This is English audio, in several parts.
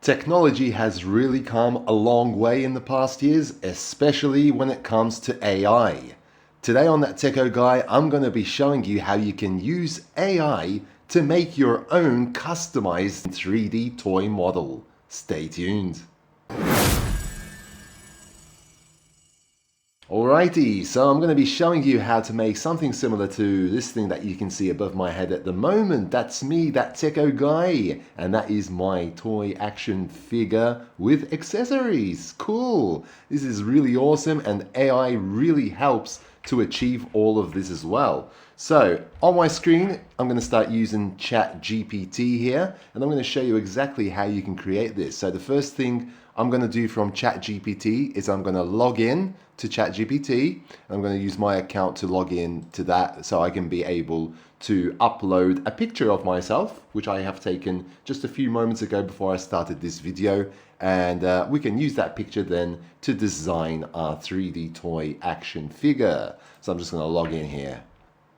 Technology has really come a long way in the past years, especially when it comes to AI. Today on That Techo Guy, I'm going to be showing you how you can use AI to make your own customized 3D toy model. Stay tuned. Alrighty, so I'm going to be showing you how to make something similar to this thing that you can see above my head at the moment. That's me, That Techo Guy, and that is my toy action figure with accessories. Cool! This is really awesome, and AI really helps to achieve all of this as well. So on my screen, I'm going to start using ChatGPT here, and I'm going to show you exactly how you can create this. So the first thing I'm going to do from ChatGPT is I'm going to log in to ChatGPT. I'm going to use my account to log in to that so I can be able to upload a picture of myself, which I have taken just a few moments ago before I started this video. And we can use that picture then to design our 3D toy action figure. So I'm just going to log in here.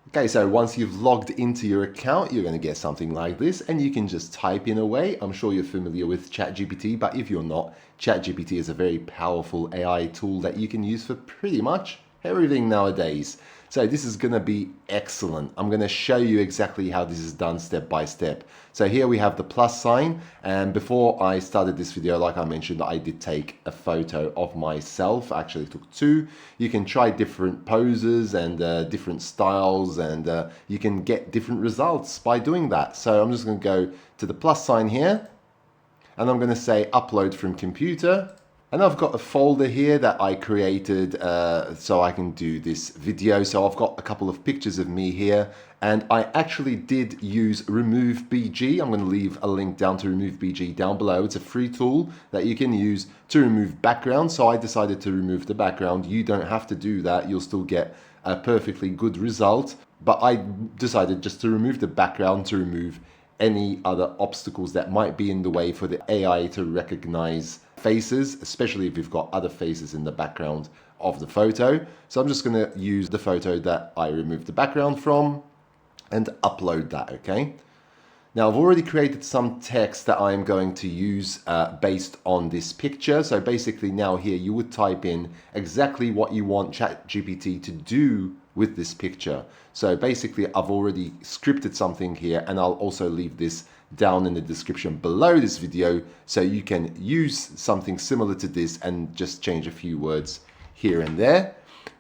Okay, so once you've logged into your account, you're going to get something like this, and you can just type in away. I'm sure you're familiar with ChatGPT, but if you're not, ChatGPT is a very powerful AI tool that you can use for pretty much everything nowadays. So this is going to be excellent. I'm going to show you exactly how this is done step by step. So here we have the plus sign, and before I started this video, like I mentioned, I did take a photo of myself. I actually took two. You can try different poses and different styles, and you can get different results by doing that. So I'm just going to go to the plus sign here, and I'm going to say upload from computer. And I've got a folder here that I created so I can do this video. So I've got a couple of pictures of me here, and I actually did use RemoveBG. I'm going to leave a link down to RemoveBG down below. It's a free tool that you can use to remove background. So I decided to remove the background. You don't have to do that. You'll still get a perfectly good result. But I decided just to remove the background to remove any other obstacles that might be in the way for the AI to recognize faces, especially if you've got other faces in the background of the photo. So I'm just going to use the photo that I removed the background from and upload that, okay? Now I've already created some text that I'm going to use based on this picture. So basically now here you would type in exactly what you want ChatGPT to do with this picture. So basically I've already scripted something here, and I'll also leave this down in the description below this video so you can use something similar to this and just change a few words here and there.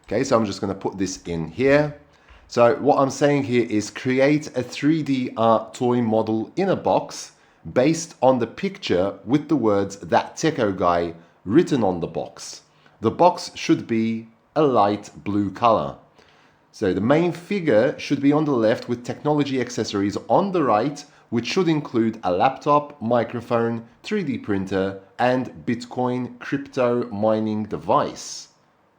Okay, so I'm just going to put this in here. So what I'm saying here is create a 3D art toy model in a box based on the picture with the words That Techo Guy written on the box. The box should be a light blue color. So the main figure should be on the left with technology accessories on the right, which should include a laptop, microphone, 3D printer, and Bitcoin crypto mining device.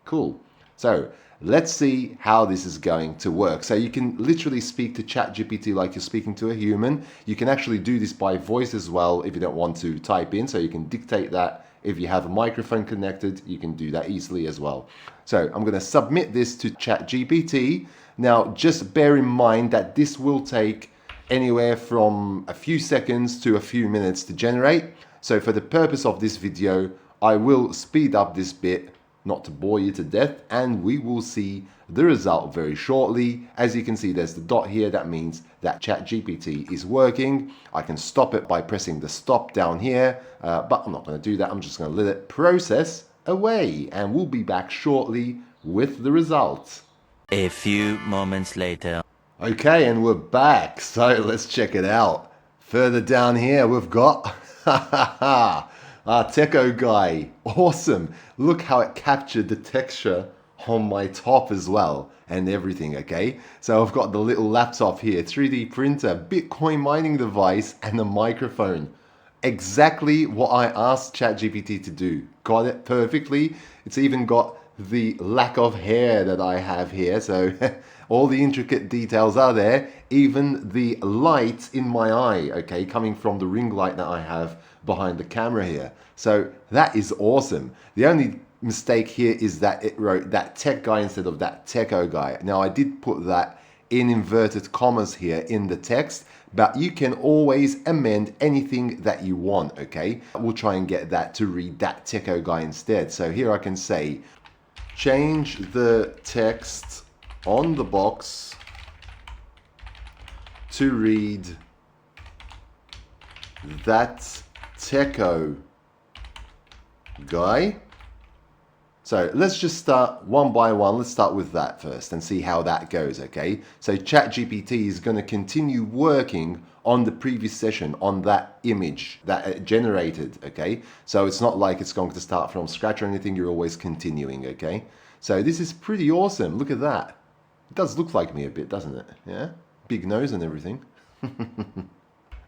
Cool. So let's see how this is going to work. So you can literally speak to ChatGPT like you're speaking to a human. You can actually do this by voice as well if you don't want to type in. So you can dictate that. If you have a microphone connected, you can do that easily as well. So I'm going to submit this to ChatGPT. Now, just bear in mind that this will take anywhere from a few seconds to a few minutes to generate. So for the purpose of this video, I will speed up this bit, not to bore you to death, and we will see the result very shortly. As you can see, there's the dot here. That means that ChatGPT is working. I can stop it by pressing the stop down here, but I'm not going to do that. I'm just going to let it process away, and we'll be back shortly with the results. A few moments later. Okay, and we're back. So let's check it out. Further down here, we've got our Techo Guy. Awesome. Look how it captured the texture on my top as well and everything, okay? So I've got the little laptop here, 3D printer, Bitcoin mining device, and a microphone. Exactly what I asked ChatGPT to do. Got it perfectly. It's even got the lack of hair that I have here. So all the intricate details are there. Even the light in my eye, okay, coming from the ring light that I have behind the camera here. So that is awesome. The only mistake here is that it wrote That Tech Guy instead of That Techo Guy. Now I did put that in inverted commas here in the text but you can always amend anything that you want, okay? We'll try and get that to read That Techo Guy instead. So here I can say, change the text on the box to read That Techo Guy. So let's just start one by one. Let's start with that first and see how that goes, okay? So ChatGPT is going to continue working on the previous session, on that image that it generated, okay? So it's not like it's going to start from scratch or anything. You're always continuing, okay? So this is pretty awesome. Look at that. It does look like me a bit, doesn't it? Yeah? Big nose and everything.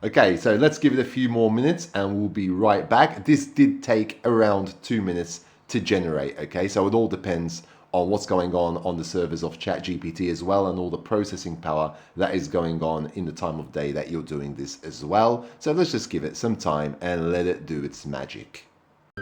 Okay, so let's give it a few more minutes and we'll be right back. This did take around 2 minutes to generate, okay? So it all depends on what's going on the servers of ChatGPT as well, and all the processing power that is going on in the time of day that you're doing this as well. So let's just give it some time and let it do its magic.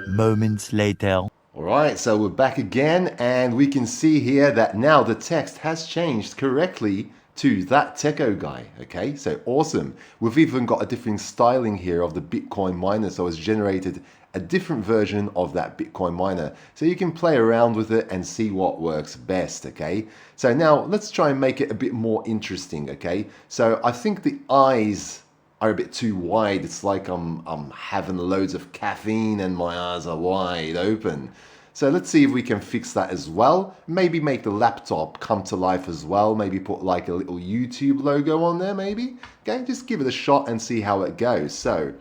Moments later. All right, so we're back again and we can see here that now the text has changed correctly to That Techo Guy, okay? So awesome. We've even got a different styling here of the Bitcoin miner, so it's generated a different version of that Bitcoin miner. So you can play around with it and see what works best, okay? So now let's try and make it a bit more interesting, okay? So I think the eyes are a bit too wide. It's like I'm having loads of caffeine and my eyes are wide open. So let's see if we can fix that as well. Maybe make the laptop come to life as well. Maybe put like a little YouTube logo on there maybe. Okay, just give it a shot and see how it goes. So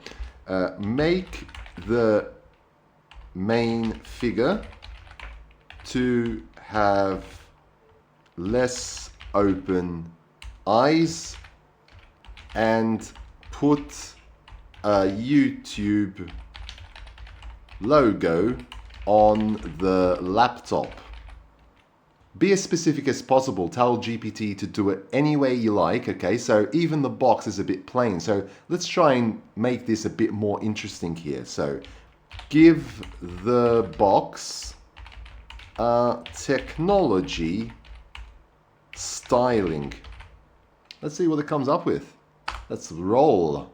make the main figure to have less open eyes and put a YouTube logo on the laptop. Be as specific as possible. Tell GPT to do it any way you like, okay? So even the box is a bit plain. So let's try and make this a bit more interesting here. So give the box technology styling. Let's see what it comes up with. Let's roll.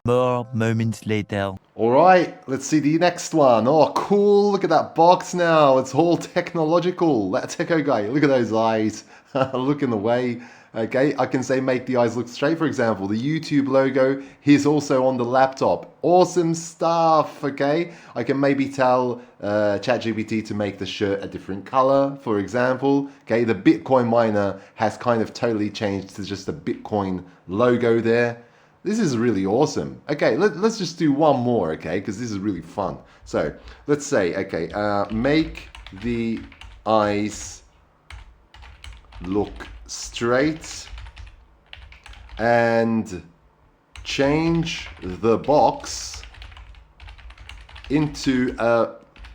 More moments later. All right, let's see the next one. Oh, cool. Look at that box now. It's all technological. That Techo Guy. Look at those eyes. Looking away. Okay, I can say make the eyes look straight, for example. The YouTube logo is also on the laptop. Awesome stuff, okay? I can maybe tell ChatGPT to make the shirt a different color, for example. Okay, the Bitcoin miner has kind of totally changed to just a Bitcoin logo there. This is really awesome. Okay, let's just do one more, okay? Because this is really fun. So let's say, okay, make the eyes look straight and change the box into a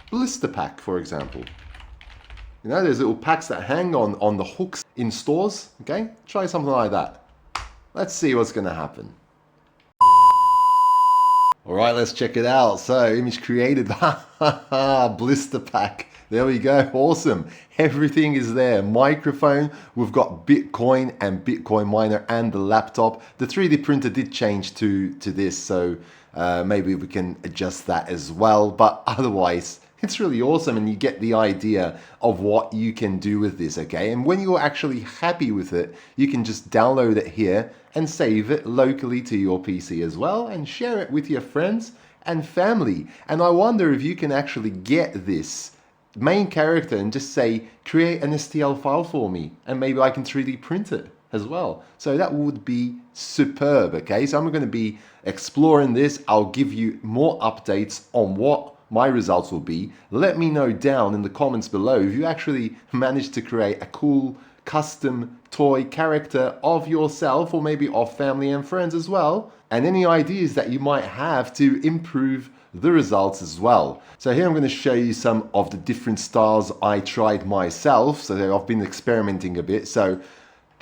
blister pack, for example. You know, there's little packs that hang on the hooks in stores, okay? Try something like that. Let's see what's going to happen. All right, let's check it out. So, image created. Blister pack. There we go. Awesome. Everything is there. Microphone. We've got Bitcoin and Bitcoin miner and the laptop. The 3D printer did change to this, so maybe we can adjust that as well. But otherwise, it's really awesome, and you get the idea of what you can do with this, okay? And when you're actually happy with it, you can just download it here and save it locally to your PC as well and share it with your friends and family. And I wonder if you can actually get this main character and just say, create an STL file for me, and maybe I can 3D print it as well. So that would be superb, okay? So I'm going to be exploring this. I'll give you more updates on what my results will be. Let me know down in the comments below if you actually managed to create a cool custom toy character of yourself, or maybe of family and friends as well, and any ideas that you might have to improve the results as well. So here I'm going to show you some of the different styles I tried myself. So I've been experimenting a bit. So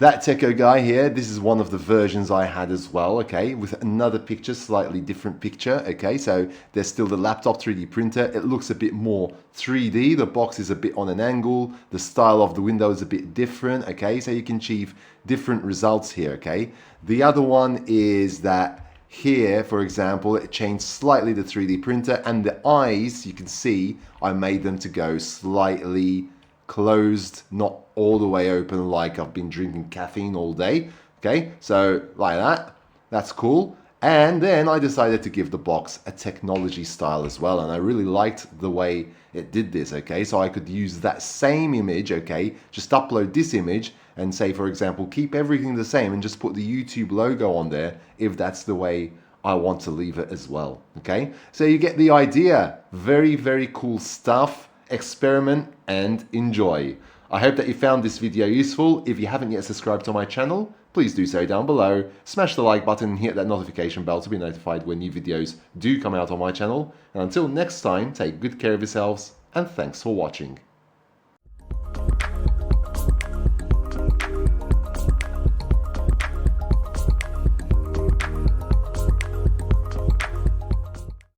That Techo Guy here, this is one of the versions I had as well, okay, with another picture, slightly different picture, okay, so there's still the laptop 3D printer. It looks a bit more 3D, the box is a bit on an angle, the style of the window is a bit different, okay, so you can achieve different results here, okay. The other one is that here, for example, it changed slightly the 3D printer, and the eyes, you can see, I made them to go slightly closed, not all the way open like I've been drinking caffeine all day. Okay, so like that, that's cool. And then I decided to give the box a technology style as well, and I really liked the way it did this, okay? So I could use that same image, okay, just upload this image and say, for example, keep everything the same and just put the YouTube logo on there if that's the way I want to leave it as well, okay? So you get the idea. Very, very cool stuff. Experiment and enjoy. I hope that you found this video useful. If you haven't yet subscribed to my channel, please do so down below. Smash the like button and hit that notification bell to be notified when new videos do come out on my channel. And until next time, take good care of yourselves and thanks for watching.